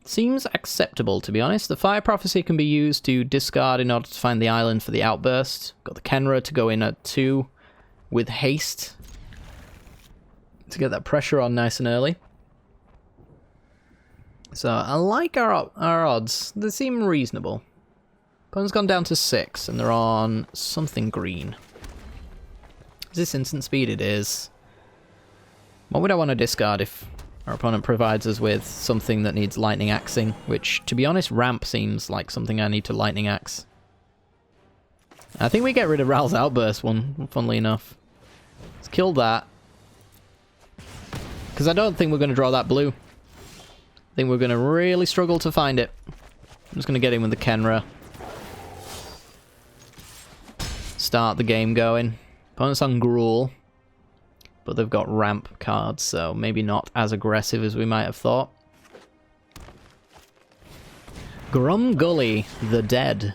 seems acceptable, to be honest. The Fire Prophecy can be used to discard in order to find the island for the outburst. Got the Kenra to go in at 2 with haste to get that pressure on nice and early. So I like our odds. They seem reasonable. Opponent's gone down to 6, and they're on something green. Is this instant speed? It is. What would I want to discard if our opponent provides us with something that needs lightning axing? Which, to be honest, ramp seems like something I need to lightning axe. I think we get rid of Ral's Outburst one, funnily enough. Let's kill that. Because I don't think we're going to draw that blue. I think we're going to really struggle to find it. I'm just going to get in with the Kenra. Start the game going. Opponent's on Gruul. But they've got ramp cards, so maybe not as aggressive as we might have thought. Grumgully, the Dead.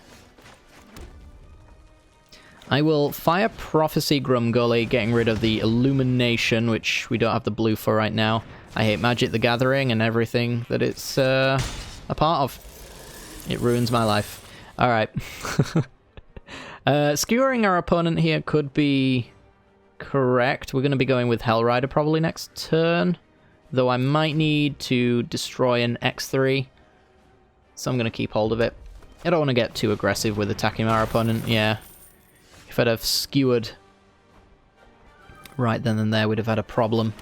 I will Fire Prophecy Grumgully, getting rid of the Illumination, which we don't have the blue for right now. I hate Magic the Gathering and everything that it's a part of. It ruins my life. Alright. Skewering our opponent here could be correct. We're going to be going with Hellrider probably next turn. Though I might need to destroy an X3. So I'm going to keep hold of it. I don't want to get too aggressive with attacking our opponent. Yeah. If I'd have skewered right then and there, we'd have had a problem.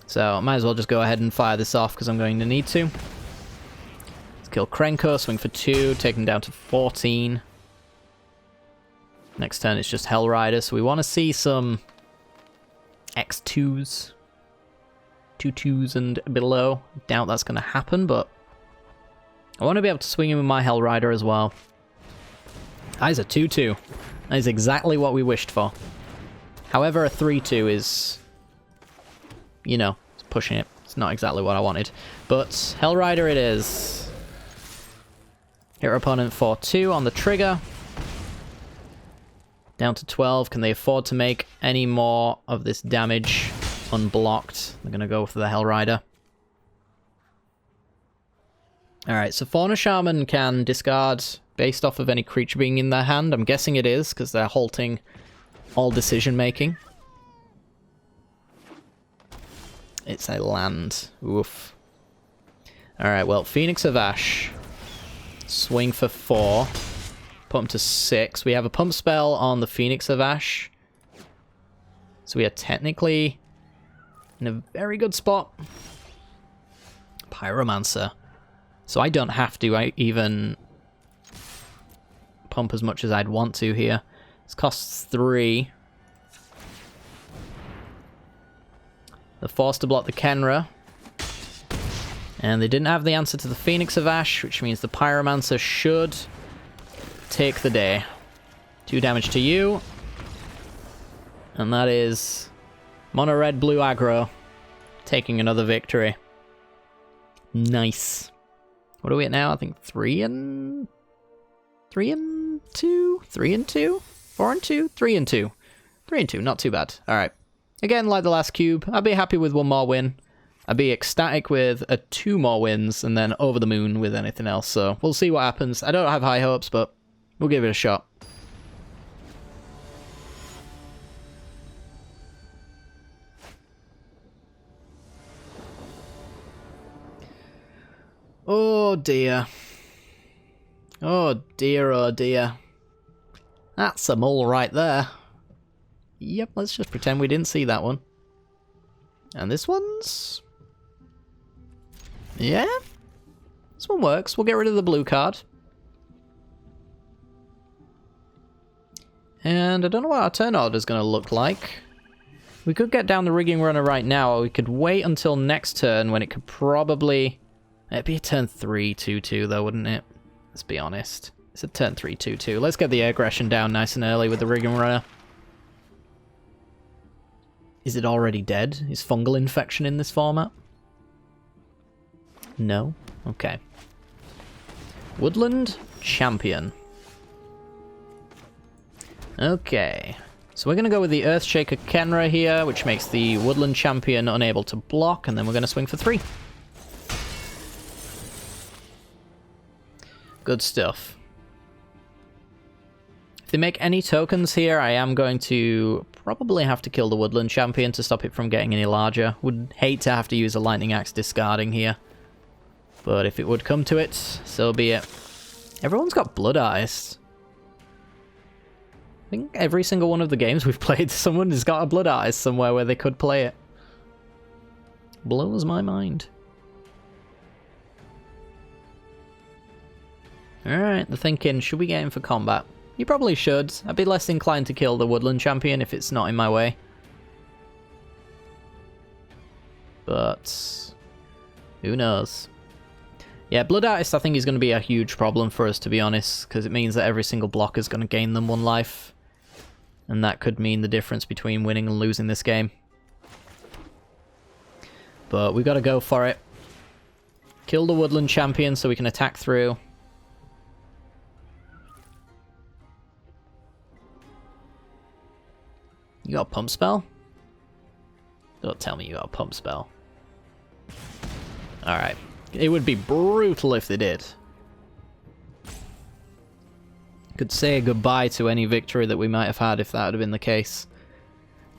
So I might as well just go ahead and fire this off because I'm going to need to. Let's kill Krenko, swing for 2, take him down to 14. Next turn it's just Hellrider, so we want to see some X2s. 2-2s and below. Doubt that's going to happen, but I want to be able to swing him with my Hellrider as well. That is a 2-2. That is exactly what we wished for. However, a 3-2 is, you know, it's pushing it. It's not exactly what I wanted. But Hellrider it is. Hit our opponent for 2 on the trigger. Down to 12. Can they afford to make any more of this damage unblocked? They're going to go for the Hellrider. Alright, so Fauna Shaman can discard based off of any creature being in their hand. I'm guessing it is, because they're halting all decision-making. It's a land. Oof. Alright, well, Phoenix of Ash. Swing for 4. Put him to 6. We have a pump spell on the Phoenix of Ash. So we are technically in a very good spot. Pyromancer. So I don't have to even pump as much as I'd want to here. This costs 3. They're forced to block the Kenra. And they didn't have the answer to the Phoenix of Ash, which means the Pyromancer should take the day. 2 damage to you. And that is mono red blue aggro taking another victory. Nice. What are we at now? I think 3 and 2? 3 and 2? 4 and 2? 3 and 2. 3 and 2, not too bad. Alright. Again, like the last cube, I'd be happy with 1 more win. I'd be ecstatic with 2 more wins, and then over the moon with anything else. So we'll see what happens. I don't have high hopes, but we'll give it a shot. Oh dear. Oh dear, oh dear. That's a mole right there. Yep, let's just pretend we didn't see that one. And this one's... yeah? This one works. We'll get rid of the blue card. And I don't know what our turn order is going to look like. We could get down the Rigging Runner right now, or we could wait until next turn when it could probably... it'd be a turn 3, 2-2 though, wouldn't it? Let's be honest. It's a turn 3, 2-2. Let's get the aggression down nice and early with the Rigging Runner. Is it already dead? Is fungal infection in this format? No? Okay. Woodland Champion. Okay. So we're going to go with the Earthshaker Kenra here, which makes the Woodland Champion unable to block, and then we're going to swing for 3. Good stuff. If they make any tokens here, I am going to probably have to kill the Woodland Champion to stop it from getting any larger. Would hate to have to use a Lightning Axe discarding here. But if it would come to it, so be it. Everyone's got Blood Eyes. I think every single one of the games we've played, someone has got a Blood Eyes somewhere where they could play it. Blows my mind. Alright, the thinking, should we get in for combat? You probably should. I'd be less inclined to kill the Woodland Champion if it's not in my way. But who knows? Yeah, Blood Artist I think is going to be a huge problem for us, to be honest, because it means that every single block is going to gain them 1 life. And that could mean the difference between winning and losing this game. But we got to go for it. Kill the Woodland Champion so we can attack through. You got a pump spell? Don't tell me you got a pump spell. Alright. It would be brutal if they did. Could say goodbye to any victory that we might have had if that had been the case.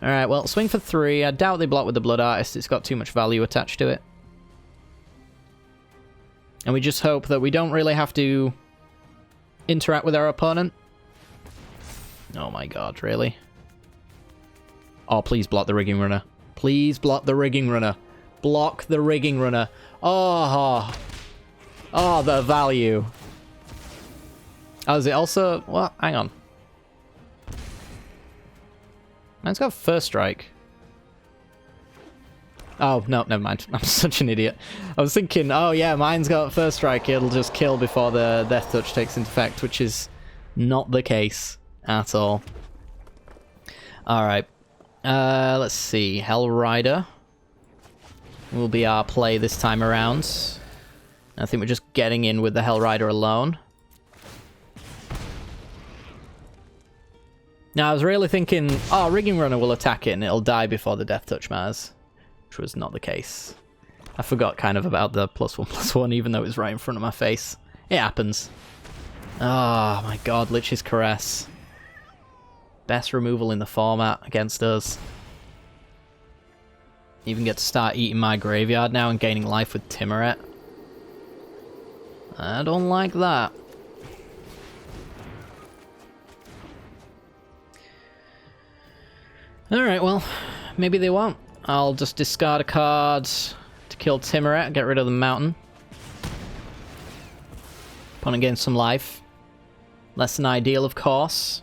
Alright, well, swing for 3. I doubt they block with the Blood Artist. It's got too much value attached to it. And we just hope that we don't really have to interact with our opponent. Oh my god, really? Oh, please block the Rigging Runner. Please block the Rigging Runner. Block the Rigging Runner. Oh, oh, the value. Oh, is it also... What? Hang on. Mine's got First Strike. Oh, no, never mind. I'm such an idiot. I was thinking, oh yeah, mine's got First Strike. It'll just kill before the Death Touch takes into effect, which is not the case at all. Alright. Let's see. Hell Rider will be our play this time around. I think we're just getting in with the Hell Rider alone. Now, I was really thinking, oh, Rigging Runner will attack it and it'll die before the Death Touch matters. Which was not the case. I forgot kind of about the +1/+1, even though it was right in front of my face. It happens. Oh my god, Lich's Caress. Best removal in the format against us. Even get to start eating my graveyard now and gaining life with Timuret. I don't like that. Alright, well, maybe they won't. I'll just discard a card to kill Timuret, get rid of the mountain. Opponent gains some life. Less than ideal, of course.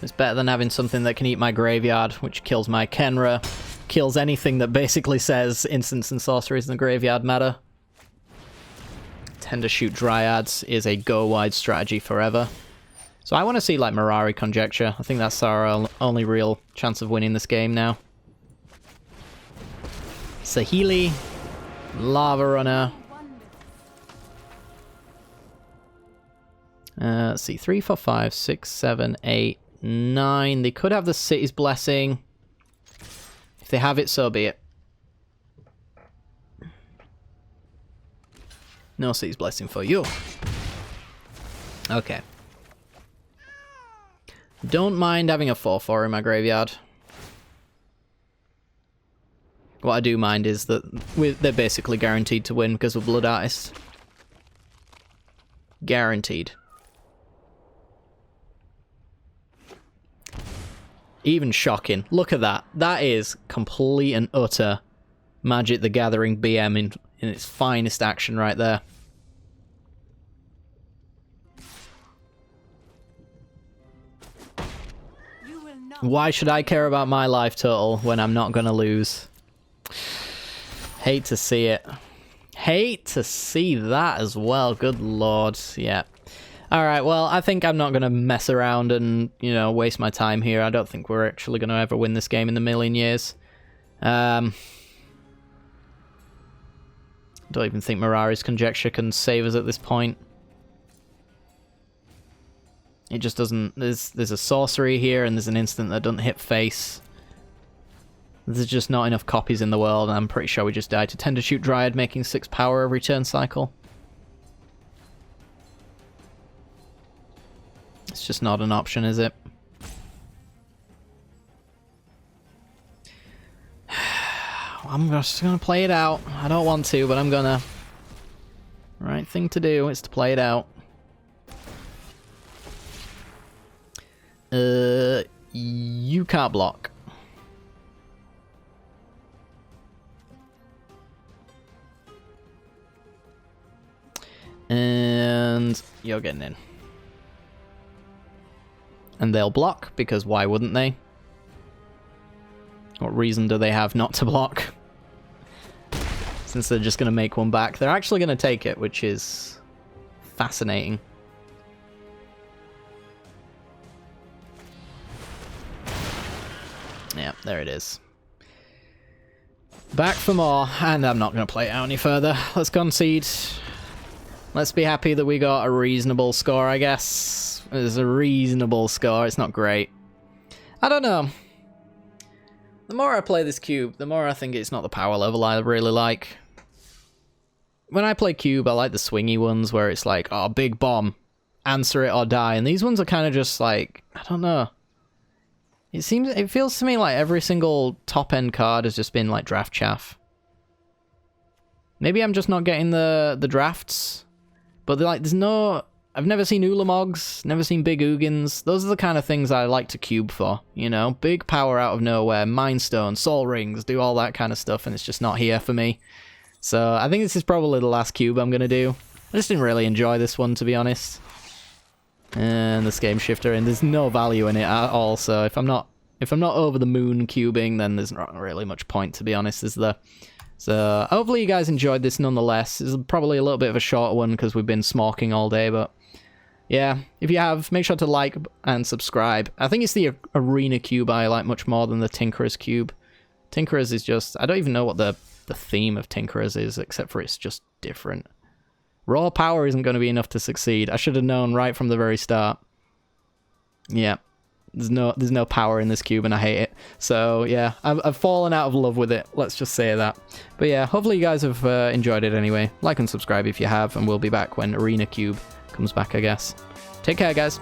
It's better than having something that can eat my graveyard, which kills my Kenra, kills anything that basically says instants and sorceries in the graveyard matter. Tend to shoot Dryads is a go-wide strategy forever. So I want to see, like, Mirari Conjecture. I think that's our only real chance of winning this game now. Saheeli, Lava Runner. Let's see, 3, 4, 5, 6, 7, 8, 9. They could have the City's Blessing. If they have it, so be it. No City's Blessing for you. Okay. Don't mind having a 4/4 in my graveyard. What I do mind is that they're basically guaranteed to win because of Blood Artist. Guaranteed. Even shocking. Look at that. That is complete and utter Magic the Gathering BM in its finest action right there. Why should I care about my life total when I'm not gonna lose? Hate to see it. Hate to see that as well. Good lord. Yeah. Alright, well, I think I'm not gonna mess around and, you know, waste my time here. I don't think we're actually gonna ever win this game in a million years. Don't even think Mirari's Conjecture can save us at this point. It just doesn't... There's a sorcery here and there's an instant that doesn't hit face. There's just not enough copies in the world, and I'm pretty sure we just died to Tend to Shoot Dryad, making 6 power every turn cycle. It's just not an option, is it? I'm just gonna play it out. I don't want to, but I'm gonna. Right thing to do is to play it out. You can't block. And you're getting in. And they'll block, because why wouldn't they? What reason do they have not to block? Since they're just going to make one back. They're actually going to take it, which is fascinating. Yeah, there it is. Back for more, and I'm not going to play it out any further. Let's concede. Let's be happy that we got a reasonable score, I guess. It's a reasonable score. It's not great. I don't know. The more I play this cube, the more I think it's not the power level I really like. When I play cube, I like the swingy ones where it's like, oh, big bomb, answer it or die. And these ones are kind of just like, I don't know. It feels to me like every single top-end card has just been like draft chaff. Maybe I'm just not getting the drafts. But like, I've never seen Ulamogs, never seen big Ugins. Those are the kind of things I like to cube for, you know? Big power out of nowhere, Mind Stone, Soul Rings, do all that kind of stuff, and it's just not here for me. So I think this is probably the last cube I'm going to do. I just didn't really enjoy this one, to be honest. And this game shifter, and there's no value in it at all, so if I'm not over the moon cubing, then there's not really much point, to be honest, is there? So hopefully you guys enjoyed this nonetheless. It's probably a little bit of a shorter one because we've been smorking all day, but yeah, if you have, make sure to like and subscribe. I think it's the Arena Cube I like much more than the Tinkerer's Cube. Tinkerer's is just, I don't even know what the theme of Tinkerer's is, except for it's just different. Raw power isn't going to be enough to succeed. I should have known right from the very start. Yeah, there's no power in this cube and I hate it. So yeah, I've fallen out of love with it, let's just say that. But yeah, hopefully you guys have enjoyed it anyway. Like and subscribe if you have, and we'll be back when Arena Cube comes back, I guess. Take care, guys.